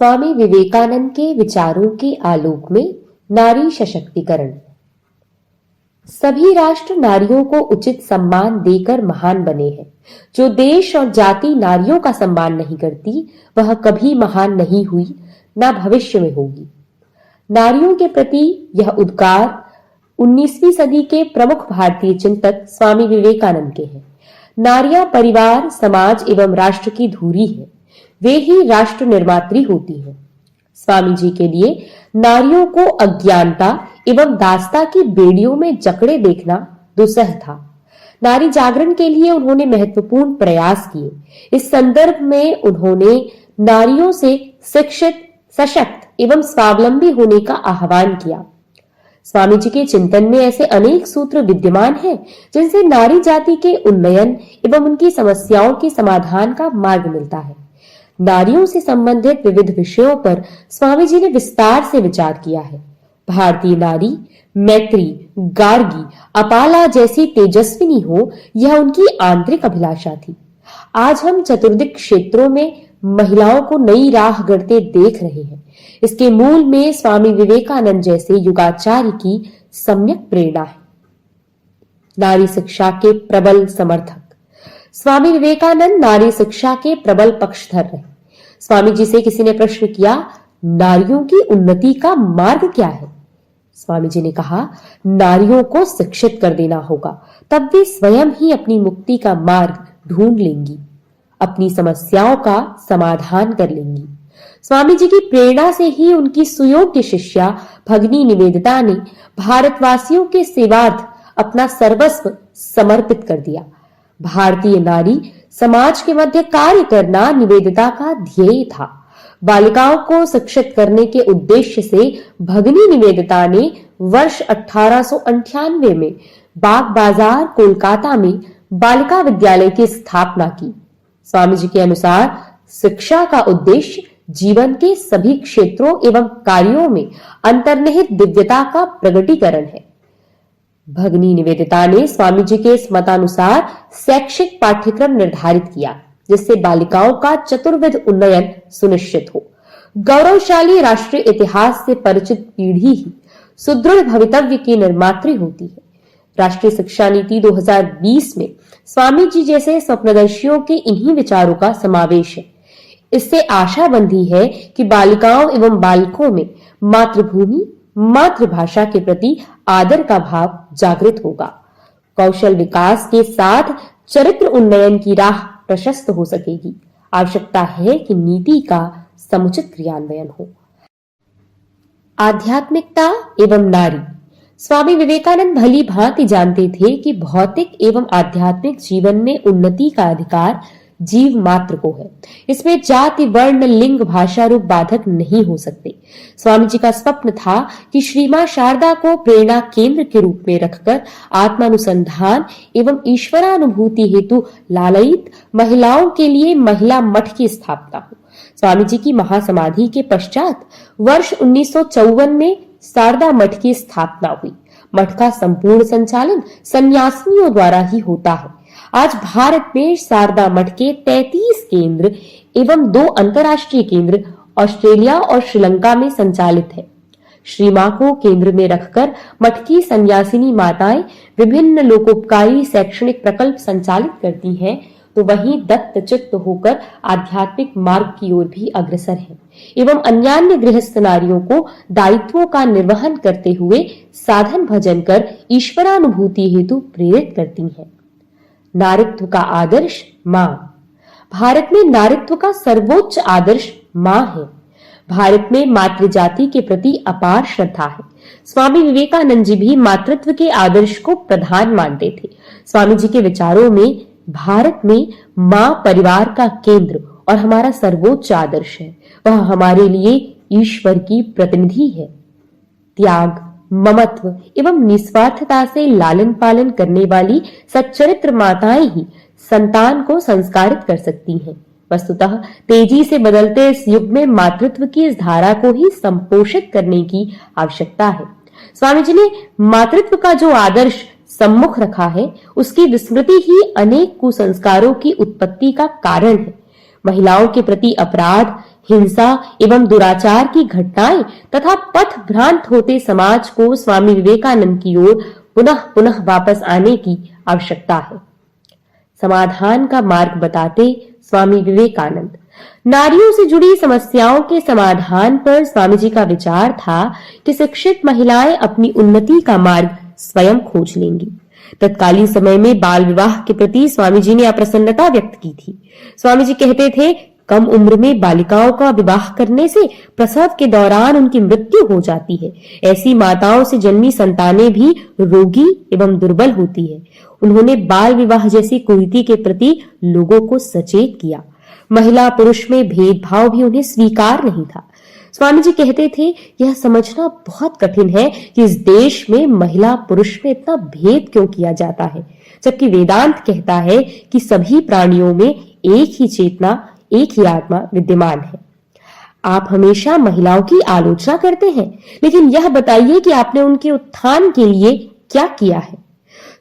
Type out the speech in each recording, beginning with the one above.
स्वामी विवेकानंद के विचारों के आलोक में नारी सशक्तिकरण। सभी राष्ट्र नारियों को उचित सम्मान देकर महान बने हैं। जो देश और जाति नारियों का सम्मान नहीं करती, वह कभी महान नहीं हुई, ना भविष्य में होगी। नारियों के प्रति यह उद्गार 19वीं सदी के प्रमुख भारतीय चिंतक स्वामी विवेकानंद के हैं। नारियां परिवार, समाज एवं राष्ट्र की धुरी है। वे ही राष्ट्र निर्मात्री होती हैं। स्वामी जी के लिए नारियों को अज्ञानता एवं दासता की बेड़ियों में जकड़े देखना दुस्सह था। नारी जागरण के लिए उन्होंने महत्वपूर्ण प्रयास किए। इस संदर्भ में उन्होंने नारियों से शिक्षित, सशक्त एवं स्वावलंबी होने का आह्वान किया। स्वामी जी के चिंतन में ऐसे अनेक सूत्र विद्यमान हैं जिनसे नारी जाति के उन्नयन एवं उनकी समस्याओं के समाधान का मार्ग मिलता है। नारियों से संबंधित विविध विषयों पर स्वामी जी ने विस्तार से विचार किया है। भारतीय नारी मैत्री, गार्गी, अपाला जैसी तेजस्विनी हो, यह उनकी आंतरिक अभिलाषा थी। आज हम चतुर्दिक क्षेत्रों में महिलाओं को नई राह गढ़ते देख रहे हैं। इसके मूल में स्वामी विवेकानंद जैसे युगाचार्य की सम्यक प्रेरणा है। नारी शिक्षा के प्रबल समर्थक स्वामी विवेकानंद नारी शिक्षा के प्रबल पक्षधर रहे। स्वामी जी से किसी ने प्रश्न किया, नारियों की उन्नति का मार्ग क्या है? स्वामी जी ने कहा, नारियों को शिक्षित कर देना होगा, तब वे स्वयं ही अपनी मुक्ति का मार्ग ढूंढ लेंगी, अपनी समस्याओं का समाधान कर लेंगी। स्वामी जी की प्रेरणा से ही उनकी सुयोग्य शिष्या भगिनी निवेदिता ने भारतवासियों के सेवार्थ अपना सर्वस्व समर्पित कर दिया। भारतीय नारी समाज के मध्य कार्य करना निवेदिता का ध्येय था। बालिकाओं को शिक्षित करने के उद्देश्य से भगिनी निवेदिता ने वर्ष 1898 में बाग बाजार कोलकाता में बालिका विद्यालय की स्थापना की। स्वामी जी के अनुसार शिक्षा का उद्देश्य जीवन के सभी क्षेत्रों एवं कार्यों में अंतर्निहित दिव्यता का प्रकटीकरण है। भगिनी निवेदिता ने स्वामी जी के इस मतानुसार शैक्षिक पाठ्यक्रम निर्धारित किया, जिससे बालिकाओं का चतुर्विध उन्नयन सुनिश्चित हो। गौरवशाली राष्ट्रीय इतिहास से परिचित पीढ़ी ही सुदृढ़ भवितव्य की निर्मात्री होती है। राष्ट्रीय शिक्षा नीति 2020 में स्वामी जी जैसे स्वप्नदर्शियों के इन्हीं विचारों का समावेश है। इससे आशा बंधी है कि बालिकाओं एवं बालकों में मातृभूमि, मातृभाषा के प्रति आदर का भाव जागृत होगा। कौशल विकास के साथ चरित्र उन्नयन की राह प्रशस्त हो सकेगी। आवश्यकता है कि नीति का समुचित क्रियान्वयन हो। आध्यात्मिकता एवं नारी स्वामी विवेकानंद भली भांति जानते थे कि भौतिक एवं आध्यात्मिक जीवन में उन्नति का अधिकार जीव मात्र को है। इसमें जाति, वर्ण, लिंग, भाषा रूप बाधक नहीं हो सकते। स्वामी जी का स्वप्न था कि श्री मां शारदा को प्रेरणा केंद्र के रूप में रखकर आत्मानुसंधान एवं ईश्वरानुभूति हेतु लालयित महिलाओं के लिए महिला मठ की स्थापना हो। स्वामी जी की महासमाधि के पश्चात वर्ष 1954 में शारदा मठ की स्थापना हुई। मठ का संपूर्ण संचालन सन्यासिनियों द्वारा ही होता है। आज भारत में शारदा मठ के 33 केंद्र एवं 2 अंतर्राष्ट्रीय केंद्र ऑस्ट्रेलिया और श्रीलंका में संचालित है। श्री मां को केंद्र में रखकर मठ की सन्यासिनी माताएं विभिन्न लोकोपकारी शैक्षणिक प्रकल्प संचालित करती हैं, तो वहीं दत्तचित्त होकर आध्यात्मिक मार्ग की ओर भी अग्रसर है एवं अन्यान्य गृहस्थ नारियों को दायित्वों का निर्वहन करते हुए साधन भजन कर ईश्वरानुभूति हेतु प्रेरित करती हैं। नारित्व का आदर्श मां। भारत में नारित्व का सर्वोच्च आदर्श मां है। भारत में मातृजाति के प्रति अपार श्रद्धा है। स्वामी विवेकानंद जी भी मातृत्व के आदर्श को प्रधान मानते थे। स्वामी जी के विचारों में भारत में मां परिवार का केंद्र और हमारा सर्वोच्च आदर्श है। वह हमारे लिए ईश्वर की प्रतिनिधि है। त्याग, ममत्व एवं निस्वार्थता से लालन पालन करने वाली सच्चरित्र माताएं ही संतान को संस्कारित कर सकती हैं। वस्तुतः तेजी से बदलते इस युग में मातृत्व की इस धारा को ही संपोषित करने की आवश्यकता है। स्वामी जी ने मातृत्व का जो आदर्श सम्मुख रखा है, उसकी विस्मृति ही अनेक कुसंस्कारों की उत्पत्ति का कारण है। महिलाओं के प्रति अपराध, हिंसा एवं दुराचार की घटनाएं तथा पथ भ्रांत होते समाज को स्वामी विवेकानंद की ओर पुनः पुनः वापस आने की आवश्यकता है। समाधान का मार्ग बताते स्वामी विवेकानंद। नारियों से जुड़ी समस्याओं के समाधान पर स्वामी जी का विचार था कि शिक्षित महिलाएं अपनी उन्नति का मार्ग स्वयं खोज लेंगी। तत्कालीन समय में बाल विवाह के प्रति स्वामी जी ने अप्रसन्नता व्यक्त की थी। स्वामी जी कहते थे, कम उम्र में बालिकाओं का विवाह करने से प्रसव के दौरान उनकी मृत्यु हो जाती है। ऐसी माताओं से जन्मी संतानें भी रोगी एवं दुर्बल होती है। उन्होंने बाल विवाह जैसी कुरीति के प्रति लोगों को सचेत किया। महिला पुरुष में भेदभाव भी उन्हें स्वीकार नहीं था। स्वामी जी कहते थे, यह समझना बहुत कठिन है कि इस देश में महिला पुरुष में इतना भेद क्यों किया जाता है, जबकि वेदांत कहता है कि सभी प्राणियों में एक ही चेतना, एक ही आत्मा विद्यमान है। आप हमेशा महिलाओं की आलोचना करते हैं, लेकिन यह बताइए कि आपने उनके उत्थान के लिए क्या किया है।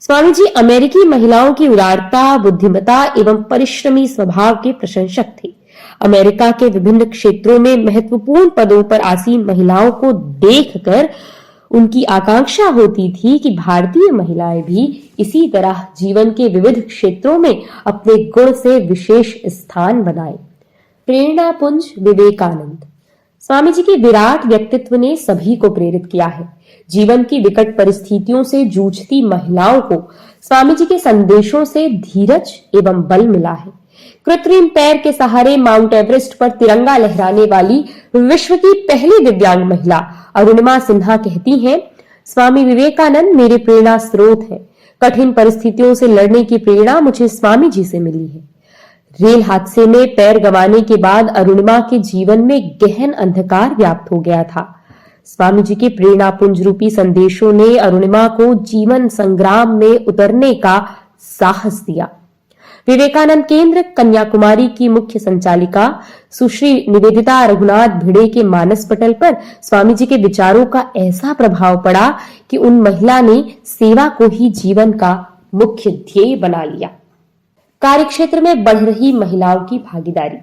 स्वामी जी अमेरिकी महिलाओं की उदारता, बुद्धिमता एवं परिश्रमी स्वभाव के प्रशंसक थे। अमेरिका के विभिन्न क्षेत्रों में महत्वपूर्ण पदों पर आसीन महिलाओं को देखकर उनकी आकांक्षा होती थी कि भारतीय महिलाएं भी इसी तरह जीवन के विविध क्षेत्रों में अपने गुण से विशेष स्थान बनाएं। प्रेरणा पुंज विवेकानंद। स्वामी जी के विराट व्यक्तित्व ने सभी को प्रेरित किया है। जीवन की विकट परिस्थितियों से जूझती महिलाओं को स्वामी जी के संदेशों से धीरज एवं बल मिला है। कृत्रिम पैर के सहारे माउंट एवरेस्ट पर तिरंगा लहराने वाली विश्व की पहली दिव्यांग महिला अरुणिमा सिन्हा कहती हैं, स्वामी विवेकानंद मेरे प्रेरणा स्रोत हैं। कठिन परिस्थितियों से लड़ने की प्रेरणा मुझे स्वामी जी से मिली है। रेल हादसे में पैर गंवाने के बाद अरुणिमा के जीवन में गहन अंधकार व्याप्त हो गया था। स्वामी जी के प्रेरणा पुंज रूपी संदेशों ने अरुणिमा को जीवन संग्राम में उतरने का साहस दिया। विवेकानंद केंद्र कन्याकुमारी की मुख्य संचालिका सुश्री निवेदिता रघुनाथ भिड़े के मानस पटल पर स्वामी जी के विचारों का ऐसा प्रभाव पड़ा कि उन महिला ने सेवा को ही जीवन का मुख्य ध्येय बना लिया। कार्यक्षेत्र में बढ़ रही महिलाओं की भागीदारी।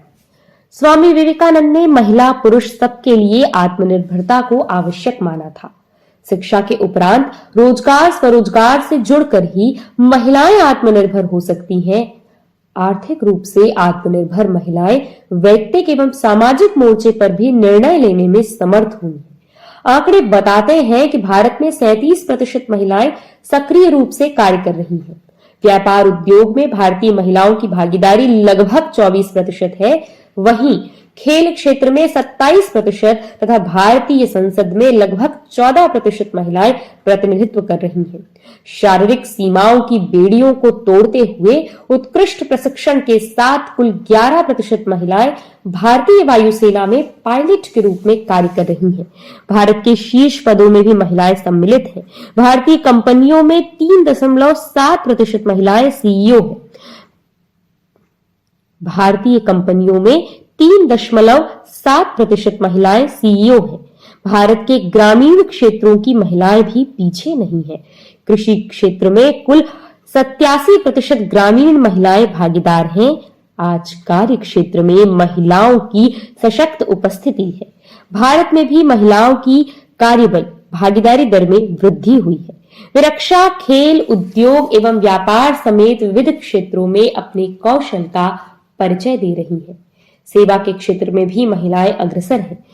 स्वामी विवेकानंद ने महिला पुरुष सबके लिए आत्मनिर्भरता को आवश्यक माना था। शिक्षा के उपरांत रोजगार स्वरोजगार से जुड़कर ही महिलाएं आत्मनिर्भर हो सकती हैं। आर्थिक रूप से आत्मनिर्भर महिलाएं वैयक्तिक एवं सामाजिक मोर्चे पर भी निर्णय लेने में समर्थ हुई हैं। आंकड़े बताते हैं कि भारत में 37% महिलाएं सक्रिय रूप से कार्य कर रही हैं। व्यापार उद्योग में भारतीय महिलाओं की भागीदारी लगभग 24% है। वहीं खेल क्षेत्र में 27% तथा भारतीय संसद में लगभग 14% महिलाएं प्रतिनिधित्व कर रही हैं। शारीरिक सीमाओं की बेड़ियों को तोड़ते हुए उत्कृष्ट प्रशिक्षण के साथ कुल 11% महिलाएं भारतीय वायुसेना में पायलट के रूप में कार्य कर रही हैं। भारत के शीर्ष पदों में भी महिलाएं सम्मिलित हैं। भारतीय कंपनियों में 3.7% महिलाएं सीईओ हैं। भारतीय कंपनियों में 3.7% महिलाएं सीईओ हैं। भारत के ग्रामीण क्षेत्रों की महिलाएं भी पीछे नहीं है। कृषि क्षेत्र में कुल 87% ग्रामीण महिलाएं भागीदार हैं। आज कार्य क्षेत्र में महिलाओं की सशक्त उपस्थिति है। भारत में भी महिलाओं की कार्यबल भागीदारी दर में वृद्धि हुई है। वे रक्षा, खेल, उद्योग एवं व्यापार समेत विविध क्षेत्रों में अपने कौशल का परिचय दे रही हैं। सेवा के क्षेत्र में भी महिलाएं अग्रसर हैं।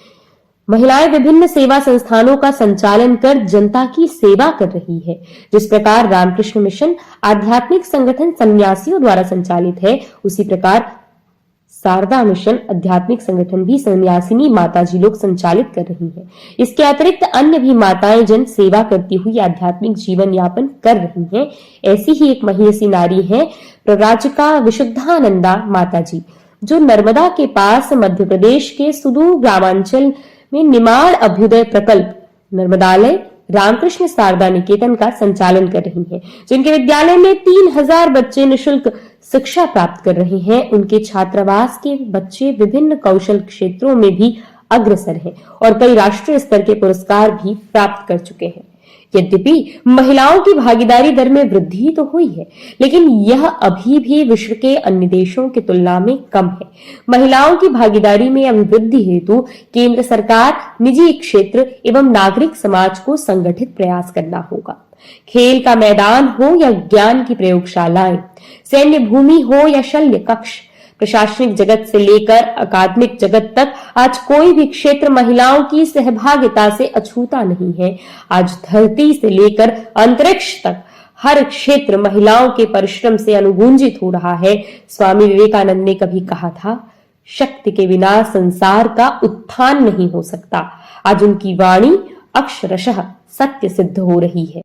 महिलाएं विभिन्न सेवा संस्थानों का संचालन कर जनता की सेवा कर रही है। जिस प्रकार रामकृष्ण मिशन आध्यात्मिक संगठन सन्यासियों द्वारा संचालित है, उसी प्रकार शारदा मिशन आध्यात्मिक संगठन भी सन्यासिनी माताजी लोग संचालित कर रही हैं। इसके अतिरिक्त अन्य भी माताएं जन सेवा करती हुई आध्यात्मिक जीवन यापन कर रही हैं। ऐसी ही एक महिषी नारी है प्रव्राजिका विशुद्धानंदा माताजी, जो नर्मदा के पास मध्य प्रदेश के सुदूर ग्रामांचल में निमाड़ अभ्युदय प्रकल्प नर्मदालय रामकृष्ण शारदा निकेतन का संचालन कर रही हैं। जिनके विद्यालय में 3000 बच्चे निःशुल्क शिक्षा प्राप्त कर रहे हैं। उनके छात्रावास के बच्चे विभिन्न कौशल क्षेत्रों में भी अग्रसर हैं और कई राष्ट्रीय स्तर के पुरस्कार भी प्राप्त कर चुके हैं। यद्यपि महिलाओं की भागीदारी दर में वृद्धि तो हुई है, लेकिन यह अभी भी विश्व के अन्य देशों की तुलना में कम है। महिलाओं की भागीदारी में अभिवृद्धि हेतु केंद्र सरकार, निजी क्षेत्र एवं नागरिक समाज को संगठित प्रयास करना होगा। खेल का मैदान हो या ज्ञान की प्रयोगशालाएं, सैन्य भूमि हो या शल्य कक्ष, प्रशासनिक जगत से लेकर अकादमिक जगत तक आज कोई भी क्षेत्र महिलाओं की सहभागिता से अछूता नहीं है। आज धरती से लेकर अंतरिक्ष तक हर क्षेत्र महिलाओं के परिश्रम से अनुगूंजित हो रहा है। स्वामी विवेकानंद ने कभी कहा था, शक्ति के बिना संसार का उत्थान नहीं हो सकता। आज उनकी वाणी अक्षरशः सत्य सिद्ध हो रही है।